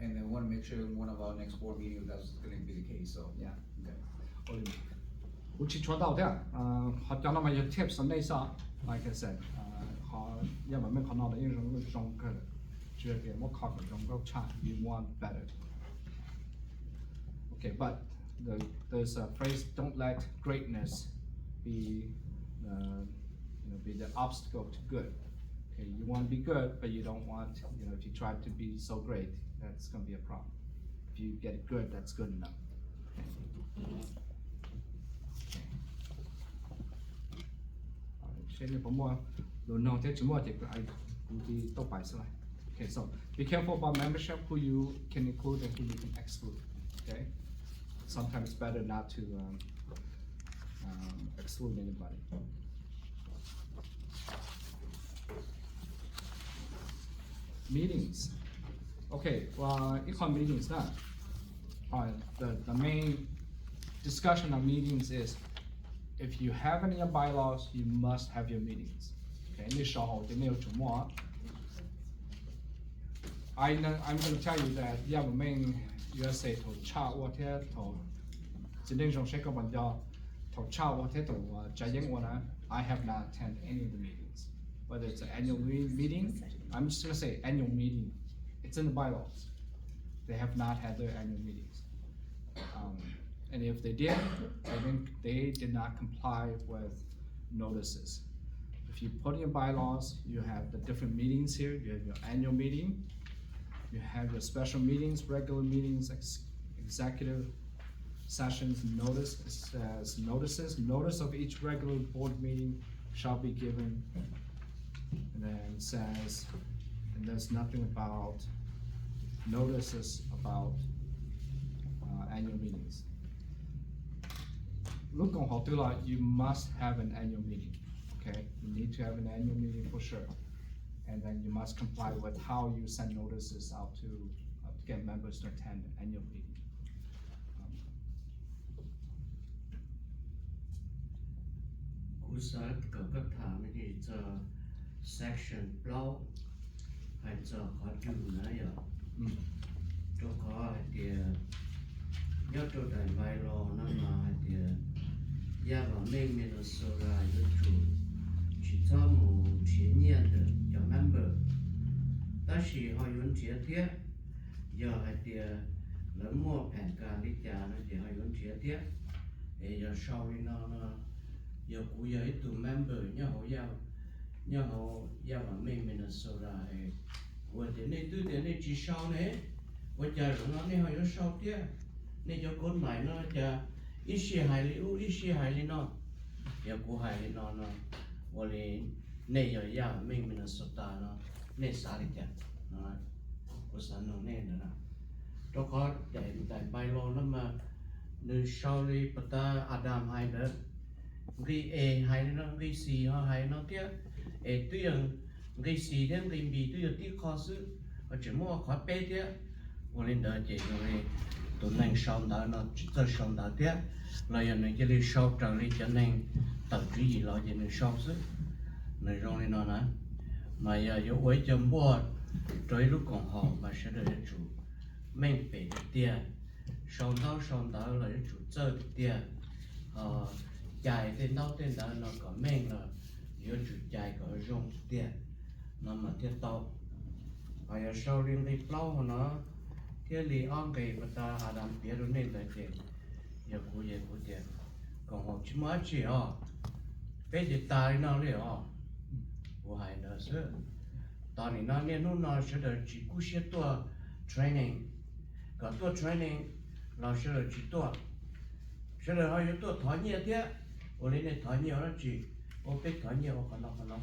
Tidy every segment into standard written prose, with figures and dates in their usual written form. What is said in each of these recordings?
and then we want to make sure in one of our next board meetings that's going to be the case. So Yeah. okay. Uchi chua dao dia, họ cho nó mà những tips on đây sao, like I said, họ giờ mà mình còn nói đến những cái trong cái chưa cái một khó cái trong cái chat you want better. Okay, but there's a phrase, don't let greatness be be the obstacle to good. Okay, you want to be good, but you don't want, if you try to be so great, that's going to be a problem. If you get it good, that's good enough. Okay, so be careful about membership, who you can include and who you can exclude. Okay, sometimes it's better not to exclude anybody. Meetings. Okay, well, meetings now. The main discussion of meetings is, if you have any bylaws, you must have your meetings. Okay, I'm going to tell you that main USA to chat what here to I have not attended any of the meetings. Whether it's an annual meeting, I'm just going to say annual meeting. It's in the bylaws. They have not had their annual meetings. And if they did, I think they did not comply with notices. If you put in bylaws, you have the different meetings here. You have your annual meeting, you have your special meetings, regular meetings, executive sessions, notice. It says notices. Notice of each regular board meeting shall be given. And then it says, and there's nothing about notices about annual meetings. Look on Hotula, you must have an annual meeting. Okay, you need to have an annual meeting for sure, and then you must comply with how you send notices out to get members to attend an annual meeting. Cú sát có các thảm thì cho section blow hay cho khó chịu nữa vậy. Cho khó thì nhớ cho đại bylaw nó mà thì ya vào mình nó sửa ra yếu chủ chỉ cho một chỉ nhận được cho member. Ta chỉ họ muốn chia tiết giờ hay thì lớn mua phèn cả đi trả nó thì họ muốn chia tiết để giờ sau đi nó giờ cú giờ ít tụ member nhớ họ vào mình nó sửa ra ấy. Và thế này từ thế này chỉ sau này và giờ nó này họ muốn sau tiết này cho con mày nó giờ ít xí hài li nó giờ cú hài li nó và li này giờ ya mình nó sốt ta nó này xả đi chả nó cú sản nó này nữa đó có đại bylaw nó mà nơi sau li bắt ta Adam hay đó cái A hay nó cái C họ hay nó tiếc A tuyển cái C đến cái B tuyển tiếc khó xử và chỉ mua khó bé tiếc và lên đó chỉ rồi tụi mình xong đó nó chỉ cho xong đó tiếc là giờ này chỉ đi sau trở đi cho nên tập chú gì lo cho nên sau chứ này rồi nên nó nè mà giờ yếu với chấm bùa tới lúc còn họ mà sẽ được chủ mình phải tiền xong đó là chủ chơi tiền chạy tên đó nó có mình là yếu chủ chạy có dùng tiền nó mà thiết tàu và giờ sau liên đi plau nó thiết lý on cái mà ta làm tiền rồi nên là tiền giờ cú tiền còn họ chỉ mới chỉ bây giờ tài nó liền của hai nữa chứ tao này nó nên nó sẽ được chỉ cú sẽ tua training có tua training là sẽ được chỉ tua sẽ được họ yếu tua thỏa nhiều thế ở đây này thỏa nhiều nó chỉ ô biết thỏa nhiều còn nó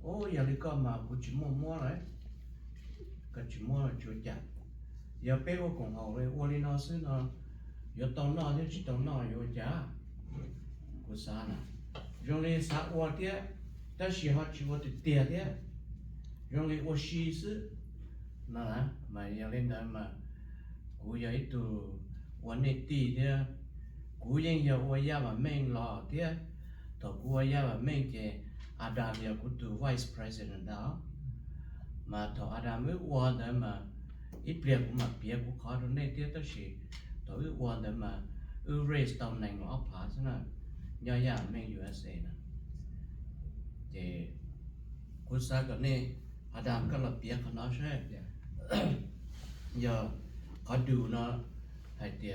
ô giờ đi coi mà cũng chỉ mua đấy cái chỉ mua là chủ chặt giờ bé ô còn họ đây ô đi nó xứ nó giờ tao nó thì chỉ tao nó giờ chả của sao nè rồi này sao ô thế ta chỉ họ chỉ ô thì tiền thế rồi này ô xí xứ nè mà giờ lên đó mà cú giờ ít từวันนี้ตีเดียกูยังอยากว่าอยากว่าแม่งหล่อเดียแต่กูว่าอยากว่าแม่งเจอาดามอยากกูตัว vice president ดาวมาถ้าอาดามไม่ว่าเดิมมา ít bia cũng mà bia cũng khó rồi này tiếc đó chỉ tối quan để mà raise tầm này nó phá thế nào nhờ nhà mình USA nè thì cũng sao cái này Adam cái là bia của nó sẽ giờ có đủ nó hay thì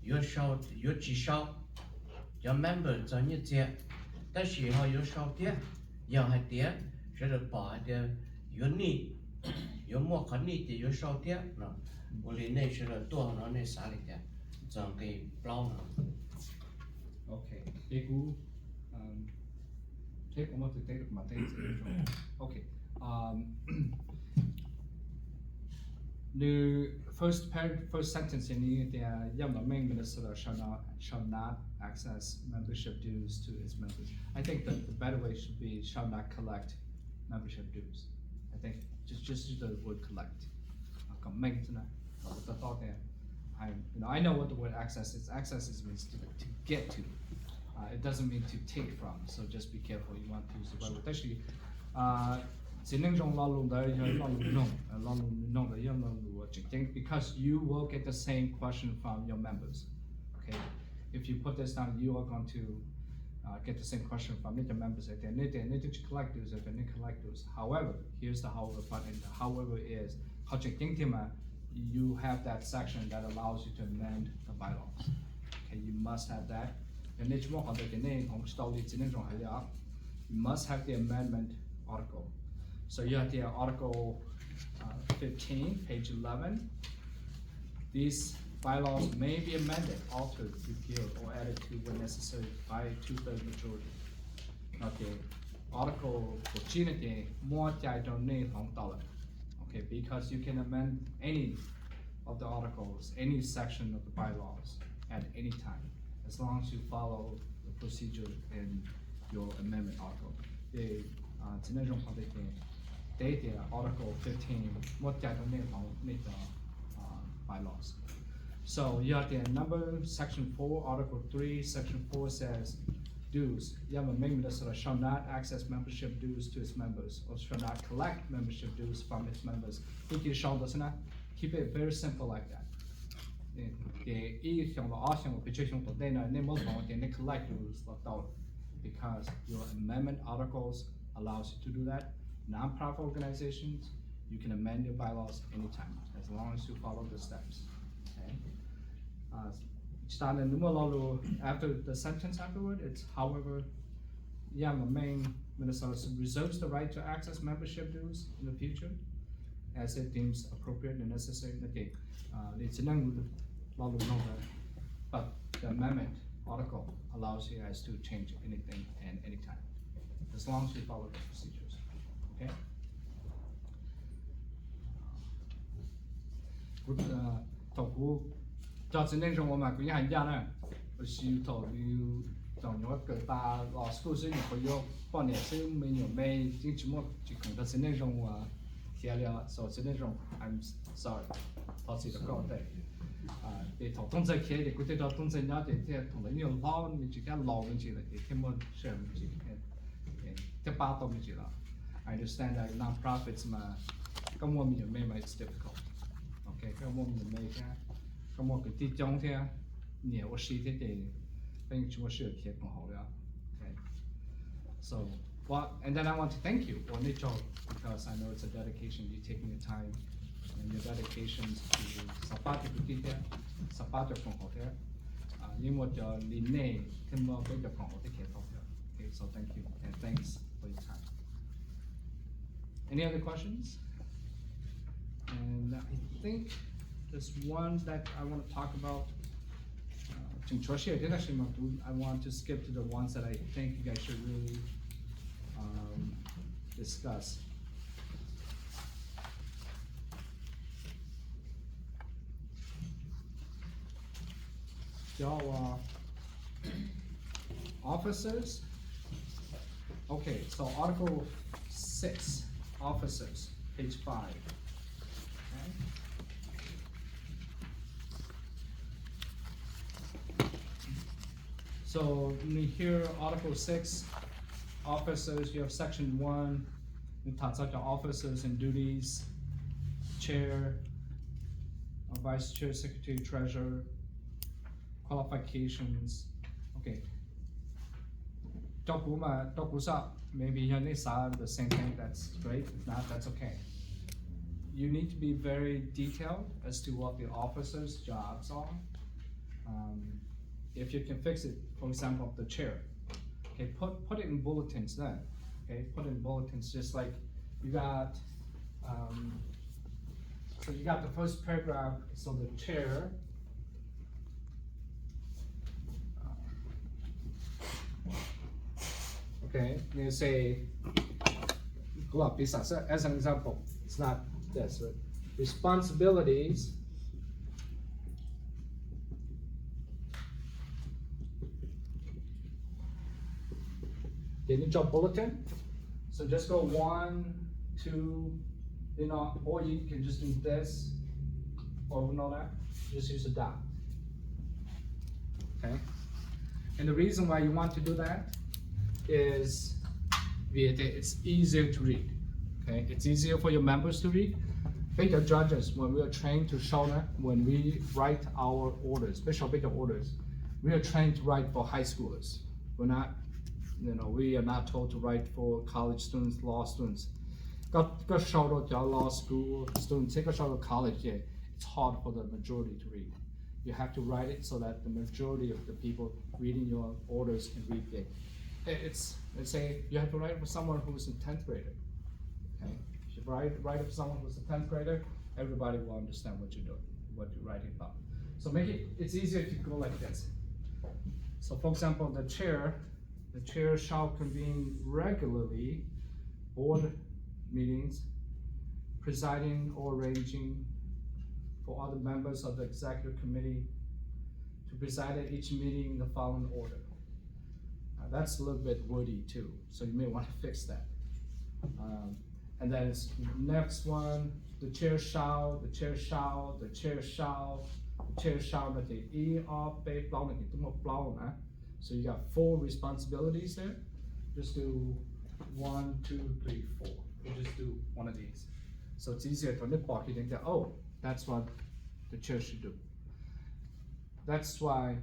yếu chỉ sau cho member cho như thế但是họ yếu sau tiếc giờ hay tiếc sẽ được bỏ thì yếu nhị yếu mua khẩn nhị thì yếu sau tiếc nó我里内是了多少那啥里的，整给包呢。 Okay. Egu, take almost the date of my days. Okay. The first sentence in the main minister shall not access membership dues to its members. I think that the better way should be shall not collect membership dues. I think just use the word collect. The thought there. I know what the word access is. Access means to get to. It doesn't mean to take from. So just be careful. You want to use the right word. Actually, because you will get the same question from your members. Okay, if you put this down, you are going to get the same question from your members. Need to collect dues. Collect dues. However, here's the however part. And the however is you have that section that allows you to amend the bylaws. Okay, you must have that. And you must have the amendment article. So you have the article 15, page 11. These bylaws may be amended, altered, repealed, or added to when necessary by 2/3 majority. Okay, article 14 more okay, because you can amend any of the articles, any section of the bylaws at any time, as long as you follow the procedure in your amendment article. The article 15 bylaws. So you have the number section 4, article 3, section 4 says dues. Shall not access membership dues to its members, or shall not collect membership dues from its members. Keep it very simple like that. Collect dues because your amendment articles allows you to do that. Non-profit organizations, you can amend your bylaws anytime, as long as you follow the steps. Okay. After the sentence afterward, it's however, Maine, Minnesota reserves the right to access membership dues in the future as it deems appropriate and necessary. Okay, but the amendment article allows you guys to change anything and anytime, as long as you follow the procedures. Okay. Good. 到今天中我们国家呢，是头有从那个大老师是会有半年是没有没，就怎么就可能今天中我贴了，所以今天中 I'm sorry， 好似个高对，你头动作贴的，估计到动作了的，这同的你有老，你就讲老问题了，你听不是问题，这把到问题了。I understand that non-profits 嘛，跟我们有没嘛 it's difficult，OK， 跟我们有没看。咁我佢啲裝聽，你我試啲嘅，跟住我需要貼更好啦。Okay. So, and then I want to thank you for the job because I know it's a dedication. You taking your time and your dedications to support the people, support the people. 因為就年內聽我俾個朋友啲嘅多嘅。Okay, so thank you and thanks for your time. Any other questions? And I think. There's one that I want to talk about. I want to skip to the ones that I think you guys should really discuss. Y'all, officers. Okay, so Article 6, officers, page 5. Okay. So here, Article 6, officers, you have Section 1, it talks about the officers and duties, chair, vice chair, secretary, treasurer, qualifications. Okay. Maybe you need the same thing, that's great. If not, that's okay. You need to be very detailed as to what the officers' jobs are. If you can fix it, for example, the chair, okay, put it in bulletins then. Okay, put it in bulletins, just like you got. So you got the first paragraph. So the chair. Okay, you say, as an example, it's not this, right? Responsibilities. Did you job bulletin? So just go 1, 2, or you can just do this, or that. Just use a dot. Okay. And the reason why you want to do that is it's easier to read. Okay, it's easier for your members to read. Bigger judges, when we are trained to show that, when we write our orders, special bigger orders, we are trained to write for high schoolers. We're not, we are not told to write for college students, law students. Got show to law school students, take a show to college. Yeah, it's hard for the majority to read. You have to write it so that the majority of the people reading your orders can read it. Let's say you have to write for someone who's a 10th grader. Okay, if you write for someone who's a 10th grader, everybody will understand what you're doing, what you're writing about. So it's easier if you go like this. So for example, the chair shall convene regularly board meetings, presiding or arranging for other members of the executive committee to preside at each meeting in the following order. That's a little bit wordy too, so you may want to fix that. And then next one, the chair shall, the chair shall, the chair shall, the chair shall, so you got 4 responsibilities there. Just do 1, 2, 3, 4. We'll just do one of these. So it's easier to look back, you think that, oh, that's what the chair should do. That's why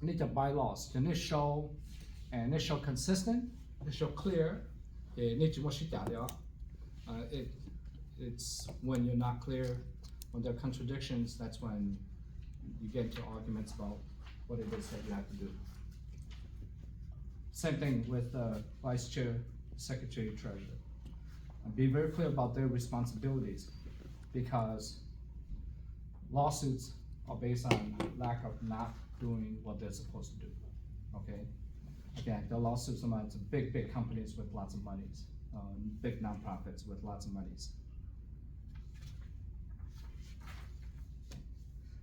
you need the bylaws. You need to show, and they show consistent, they show clear. It's when you're not clear, when there are contradictions, that's when you get into arguments about what it is that you have to do. Same thing with vice chair, secretary, treasurer. And be very clear about their responsibilities, because lawsuits are based on lack of not doing what they're supposed to do. Okay. Again, the lawsuits are big companies with lots of monies, big nonprofits with lots of monies.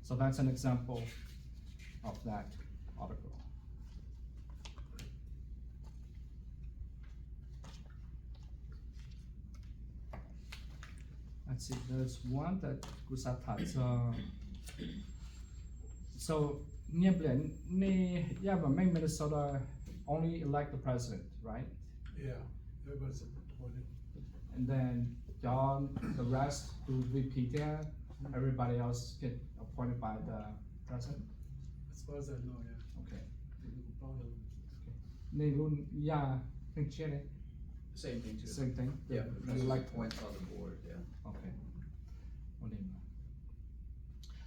So that's an example of that article. Let's see, there's one that Gusatat. So, Minnesota only elect the president, right? Yeah, everybody's appointed. And then the rest do VP there. Everybody else get appointed by the president. As far as I know, yeah. Okay. Same thing too. Same thing. Yeah, You president like appoints on the board, yeah. Okay.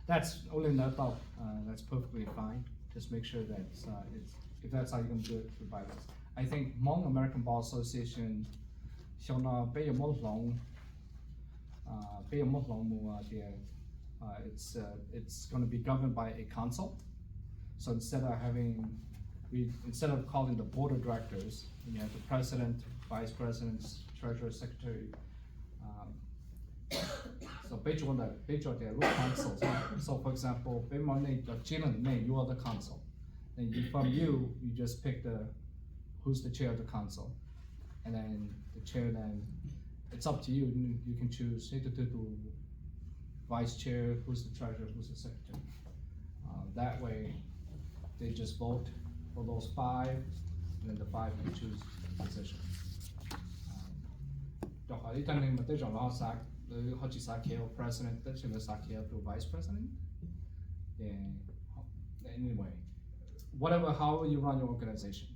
That's only not about. That's perfectly fine. Just make sure that if that's how you're gonna do it for bylaws. I think Hmong American Bar Association, it's gonna be governed by a council. So instead of calling the board of directors, you have the president, vice presidents, treasurer, secretary. So based on the council. So for example, you are the council. And from you just pick who's the chair of the council. And then the chair, then it's up to you. You can choose vice chair, who's the treasurer, who's the secretary. That way, they just vote for those 5, and then the 5 can choose the position. 好似 Sakeo president 得成個 Sakeo 做 vice president. Yeah. Anyway, whatever, however you run your organization,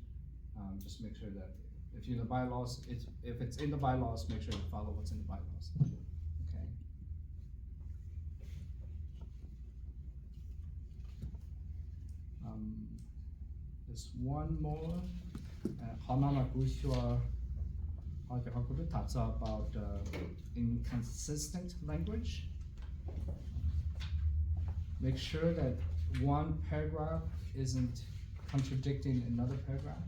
just make sure that if you're in the bylaws, if it's in the bylaws, make sure you follow what's in the bylaws. Okay. There's one more. Hanana Gushua. Talks about inconsistent language. Make sure that one paragraph isn't contradicting another paragraph.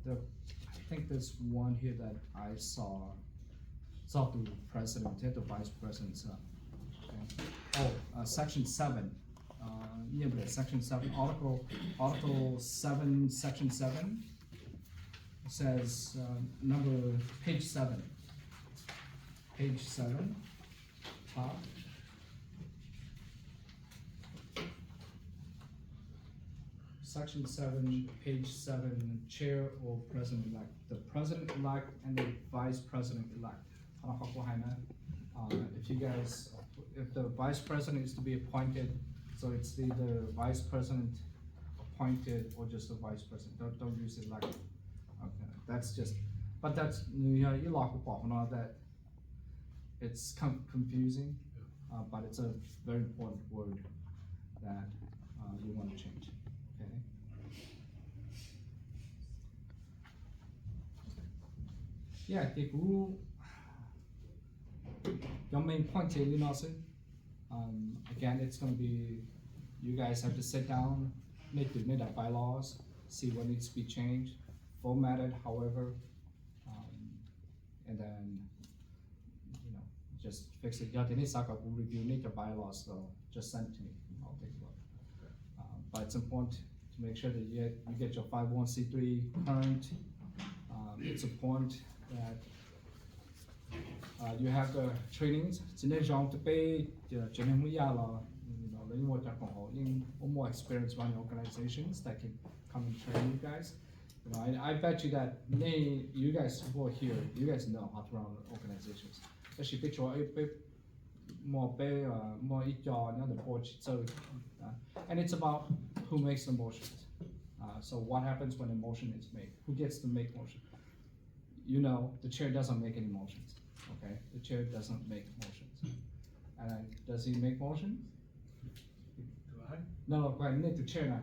I think there's one here that I saw. Saw the president, the vice president. Section 7. Section 7, Article 7, Section 7. Says page 7, top. Section 7, page 7, chair or president-elect. The president-elect and the vice president-elect. If the vice president is to be appointed, so it's either vice president appointed or just the vice president. Don't use elected. Okay, that's just, but that's, you lock up that it's confusing, but it's a very important word that you want to change, okay? Yeah, your main point here, again, it's gonna be, you guys have to sit down, make the bylaws, see what needs to be changed, formatted, however, and then, just fix it. We'll review the bylaws, so just send it to me, I'll take a look. But it's important to make sure that you get your 501c3 current. It's important that you have the trainings. More experienced running organizations that can come and train you guys. I bet you that you guys who are here, you guys know how to run organizations. And it's about who makes the motions. So what happens when a motion is made? Who gets to make motion? The chair doesn't make any motions. Okay, the chair doesn't make motions. And does he make motions? Do I? No, I need the chair now.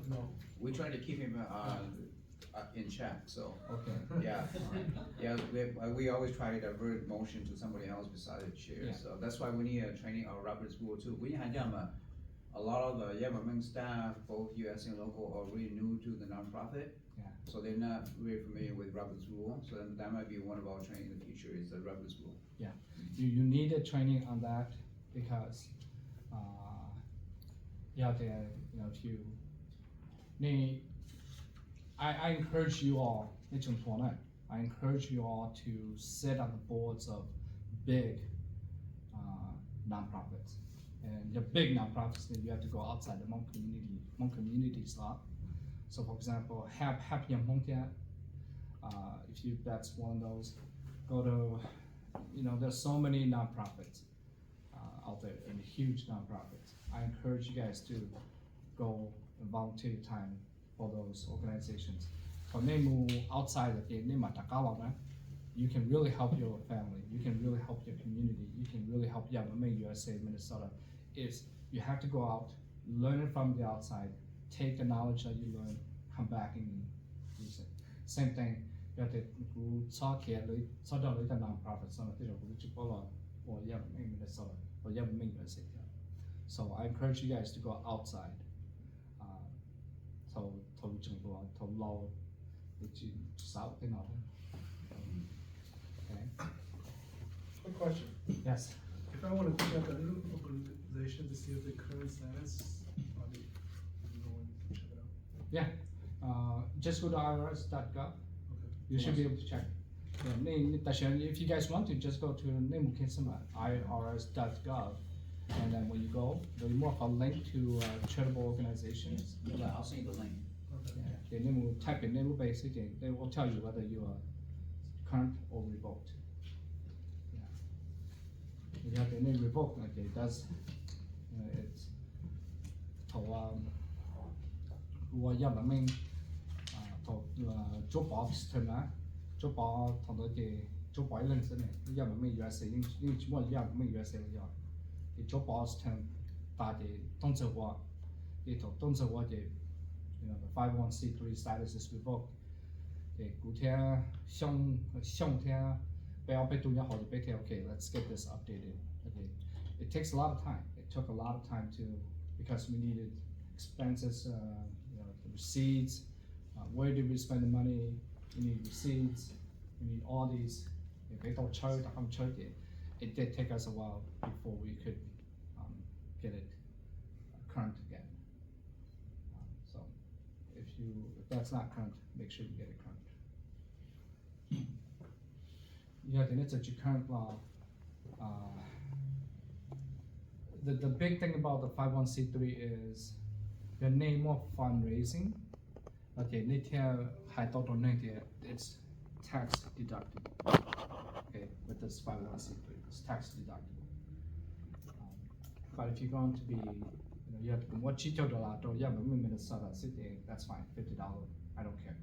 No. We try to keep him, in check, so. Okay. Yeah, we always try to divert motion to somebody else beside the chair, Yeah. so that's why we need a training on Robert's rule too. We had a lot of the government staff, both US and local, are really new to the nonprofit. Yeah. So they're not really familiar with Robert's rule, so that might be one of our training in the future is the Robert's rule. Yeah, you need a training on that because, I encourage you all, I encourage you all to sit on the boards of big nonprofits. And the big nonprofits, then you have to go outside the Hmong communities a lot. So for example, Happy Hmong, that's one of those, go to, there's so many nonprofits out there and huge nonprofits. I encourage you guys to go and volunteer your time for those organizations. For outside of the you can really help your family, you can really help your community, you can really help USA, Minnesota. You have to go out, learn it from the outside, take the knowledge that you learn, come back and use it. Same thing, you have to talk here, the nonprofits, or Minnesota, or USA. So I encourage you guys to go outside. Okay. Quick question. Yes. If I want to check a new organization to see if the current status, probably, when we can check it out. Just go to irs.gov. Okay. You should be able to check. If you guys want to, just go to irs.gov, and then when you go, there'll be more of a link to charitable organizations. Yeah, I'll send you the link. Okay. They will type in, they will basically, they will tell you whether you are current or revoked. Yeah. If you have any revoked, okay, that's it's 头我要么命头做 box 对吗？做 box 同到嘅做 boy 认识呢，要么命 USA 因什么要么命 USA 了要，嘅做 box 同大嘅动作话，嘅头动作话嘅，the 501c3 status is revoked. 嘅古天上天不要被读人好就被听 okay, let's get this updated. Okay, it takes a lot of time. It took a lot of time to because we needed expenses, the receipts, where did we spend the money? We need receipts. We need all these. It did take us a while before we could get it current again. So if that's not current, make sure you get it current. Yeah, then it's a current law. The big thing about the 501c3 is the name of fundraising. Okay, it's tax deductible. Okay, with this 501c3, it's tax deductible. But if you're going to be, you have what you told a lot, or yeah, but Minnesota City, that's fine, $50. I don't care.